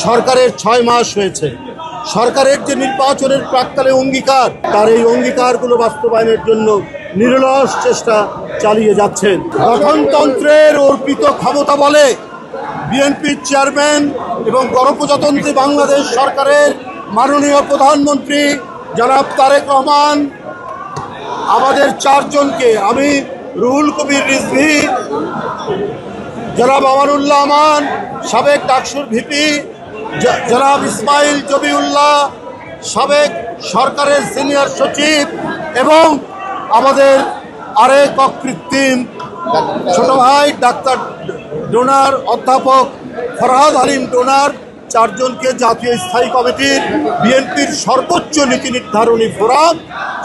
সরকারের 6 মাস হয়েছে। সরকারের যে নির্বাচনের প্রাক্কালে অঙ্গীকার, তার এই অঙ্গীকারগুলো বাস্তবায়নের জন্য নিরলস চেষ্টা চালিয়ে যাচ্ছেন। গঠনতন্ত্রের অর্পিত ক্ষমতা বলে বিএনপির চেয়ারম্যান এবং গণপ্রজাতন্ত্রী বাংলাদেশ সরকারের মাননীয় প্রধানমন্ত্রী জনাব তারেক রহমান আমাদের 4 জনকে, আমি রুহুল কবির রিজভী, জনাব আমানুল্লাহ আমান, সাবেক ডাকসুর ভিপি জনাব ইসমাইল জবিউল্লাহ, সাবেক সরকারের সিনিয়র সচিব এবং আমাদের আরেক অকৃত্রিম ছোট ভাই ডাক্তার ডোনার অধ্যাপক ফরহাদ আলিম ডোনার 4 জনকে জাতীয় স্থায়ী কমিটির বিএনপির সর্বোচ্চ নীতি নির্ধারণী ফোরাম,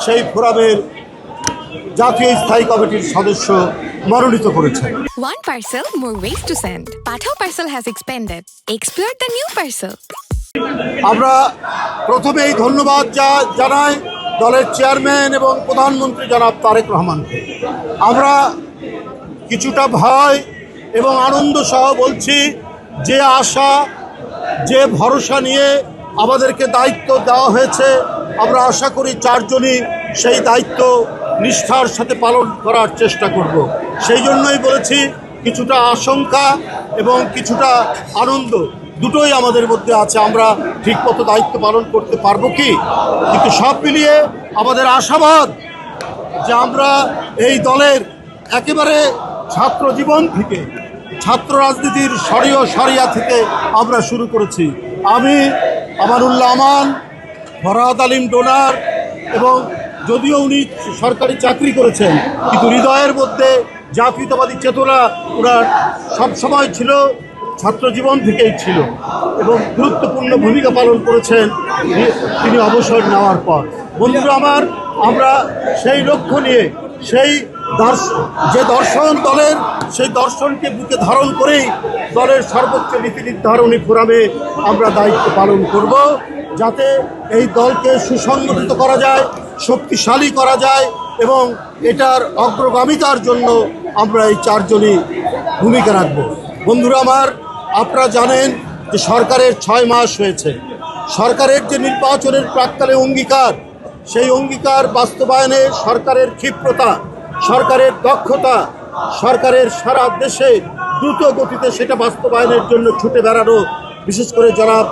সেই ফোরামের জাতীয় স্থায়ী কমিটির সদস্য মনোনীত করেছেন। One parcel, more ways to send. Pathao parcel has expanded. Explore the new parcel. আমরা প্রথমেই ধন্যবাদ জানাই দলের চেয়ারম্যান এবং প্রধানমন্ত্রী জনাব তারেক রহমানকে। আমরা কিছুটা ভয় এবং আনন্দ সহ বলছি, যে আশা যে ভরসা নিয়ে আমাদেরকে দায়িত্ব দেওয়া হয়েছে, আমরা আশা করি 4 জনই সেই দায়িত্ব নিষ্ঠার সাথে পালন করার চেষ্টা করব। সেই জন্যই বলেছি, কিছুটা আশঙ্কা এবং কিছুটা আনন্দ দুটোই আমাদের মধ্যে আছে। আমরা ঠিকমতো দায়িত্ব পালন করতে পারবো কি, কিন্তু সব মিলিয়ে আমাদের আশাবাদ যে আমরা এই দলের একেবারে ছাত্র জীবন থেকে, ছাত্র রাজনীতির সরিয়া থেকে আমরা শুরু করেছি। আমি আমানুল্লাহ আমান, ফরহাদ আলিম ডোনার, এবং যদিও উনি সরকারি চাকরি করেছেন, কিন্তু হৃদয়ের মধ্যে জাতীয়তাবাদী চেতনা ওনার সবসময় ছিল, ছাত্র জীবন থেকেই ছিল এবং গুরুত্বপূর্ণ ভূমিকা পালন করেছেন তিনি অবসর নেওয়ার পর। বন্ধুরা আমার, আমরা সেই লক্ষ্য নিয়ে, সেই যে দর্শন দলের, সেই দর্শনকে বুকে ধারণ করেই দলের সর্বোচ্চ নীতি নির্ধারণী ফোরামে আমরা দায়িত্ব পালন করব, যাতে এই দলকে সুসংগঠিত করা যায়, শক্তিশালী করা যায় এবং এটার অগ্রগামিতার জন্য আমরা এই 4 জনই ভূমিকা রাখব। বন্ধুরা আমার, আপনারা জানেন যে সরকারের 6 মাস হয়েছে। সরকারের যে নির্বাচনের প্রাক্কালে অঙ্গীকার, সেই অঙ্গীকার বাস্তবায়নে সরকারের ক্ষিপ্রতা, সরকারের দক্ষতা, সরকারের সারা দেশে দ্রুত গতিতে সেটা বাস্তবায়নের জন্য ছুটে বেড়ানো, বিশেষ করে জনাব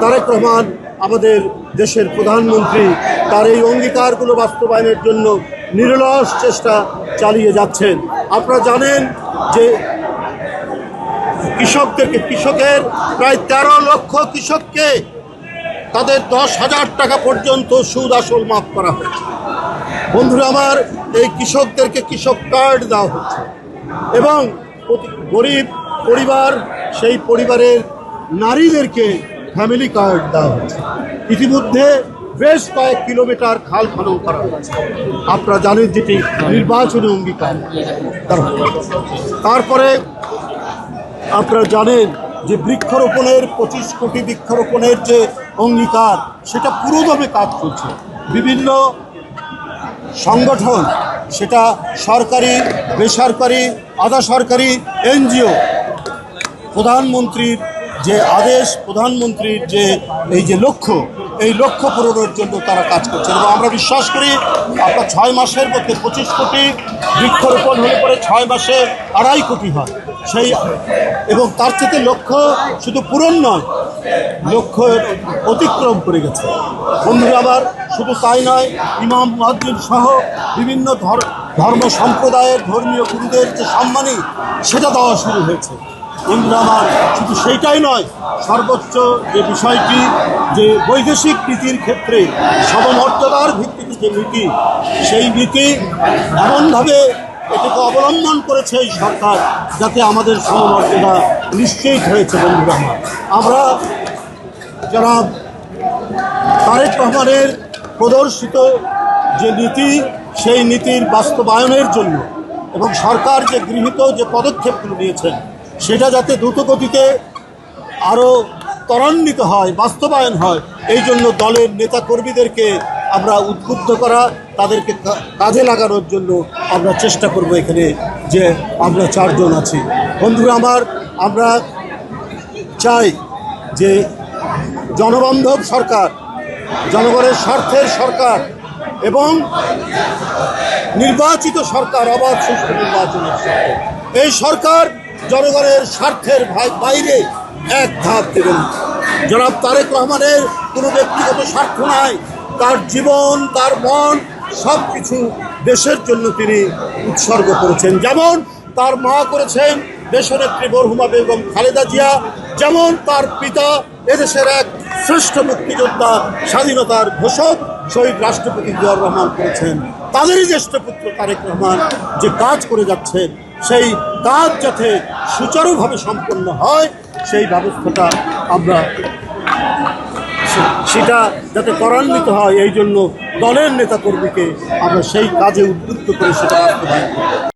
তারেক রহমান আমাদের দেশের প্রধানমন্ত্রী, তার এই অঙ্গীকারগুলো বাস্তবায়নের জন্য নিরলস চেষ্টা চালিয়ে যাচ্ছেন। আপনারা জানেন যে কৃষকের প্রায় 13 লক্ষ কৃষককে তাদের 10,000 টাকা পর্যন্ত সুদ আসল মাফ করা হয়েছে। বন্ধুরা আমার, এই কৃষকদেরকে কৃষক কার্ড দেওয়া হচ্ছে এবং গরিব পরিবার, সেই পরিবারের নারীদেরকে ফ্যামিলি কার্ড দেওয়া হচ্ছে। ইতিমধ্যে বেশ কয়েক কিলোমিটার খাল খনন করা হচ্ছে। আপনারা জানেন যেটি নির্বাচনী অঙ্গীকার। তারপরে আপনারা জানেন যে বৃক্ষরোপণের 25 কোটি বৃক্ষরোপণের যে অঙ্গীকার, সেটা পুরোদমে কাজ করছে। বিভিন্ন সংগঠন, সেটা সরকারি, বেসরকারি, আধা সরকারি, এনজিও, প্রধানমন্ত্রীর যে আদেশ, প্রধানমন্ত্রীর যে এই যে লক্ষ্য, এই লক্ষ্য পূরণের জন্য তারা কাজ করছে এবং আমরা বিশ্বাস করি আপনার 6 মাসের মধ্যে 25 কোটি বৃক্ষরোপণ হলে পরে 6 মাসে 2.5 কোটি হয় সেই, এবং তার সাথে লক্ষ্য শুধু পূরণ নয়, লক্ষ্য অতিক্রম করে গেছে। বন্ধুরা আবার শুধু তাই নয়, ইমাম মুয়াজ্জিন সহ বিভিন্ন ধর্ম সম্প্রদায়ের ধর্মীয় গুরুদের যে সম্মানী, সেটা দেওয়া শুরু হয়েছে। বন্ধুরা আমার, শুধু সেইটাই নয়, সর্বোচ্চ যে বিষয়টি, যে বৈদেশিক নীতির ক্ষেত্রে সমমর্যাদার ভিত্তিতে যে নীতি, সেই নীতি এমনভাবে এটাকে অবলম্বন করেছে এই সরকার, যাতে আমাদের সমমর্যাদা নিশ্চিত হয়েছে। বন্ধুরা আমার, আমরা জনাব তারেক রহমানের প্রদর্শিত যে নীতি, সেই নীতির বাস্তবায়নের জন্য এবং সরকার যে গৃহীত যে পদক্ষেপগুলো নিয়েছেন, সেটা যাতে দ্রুতগতিতে আরও ত্বরান্বিত হয়, বাস্তবায়ন হয়, এই জন্য দলের নেতাকর্মীদেরকে আমরা উদ্বুদ্ধ করা, তাদেরকে কাজে লাগানোর জন্য আমরা চেষ্টা করব। এখানে যে আমরা 4 জন আছি। বন্ধুরা আমার, আমরা চাই যে জনবান্ধব সরকার, জনগণের স্বার্থের সরকার এবং নির্বাচিত সরকার, অবাধ সুষ্ঠু নির্বাচনের সরকার, এই সরকার জনগণের স্বার্থের বাইরে এক ধাপ দেবেন। জনাব তারেক রহমানের কোনো ব্যক্তিগত স্বার্থ নাই, তার জীবন, তার মন সব কিছু দেশের জন্য তিনি উৎসর্গ করেছেন। যেমন তার মা করেছেন দেশনেত্রী মরহুমা বেগম খালেদা জিয়া, যেমন তার পিতা এদেশের এক শ্রেষ্ঠ মুক্তিযোদ্ধা, স্বাধীনতার ঘোষক শহীদ রাষ্ট্রপতি জিয়াউর রহমান করেছেন। তাদেরই জ্যেষ্ঠ পুত্র তারেক রহমান যে কাজ করে যাচ্ছেন, সেই কাজ যাতে সুচারুভাবে সম্পন্ন হয়, সেই ব্যবস্থাটা আমরা সেটা যাতে ত্বরান্বিত হয়, এই জন্য দলের নেতাকর্মীকে আমরা সেই কাজে উদ্বুদ্ধ করে সেটা বাস্তবায়ন করব।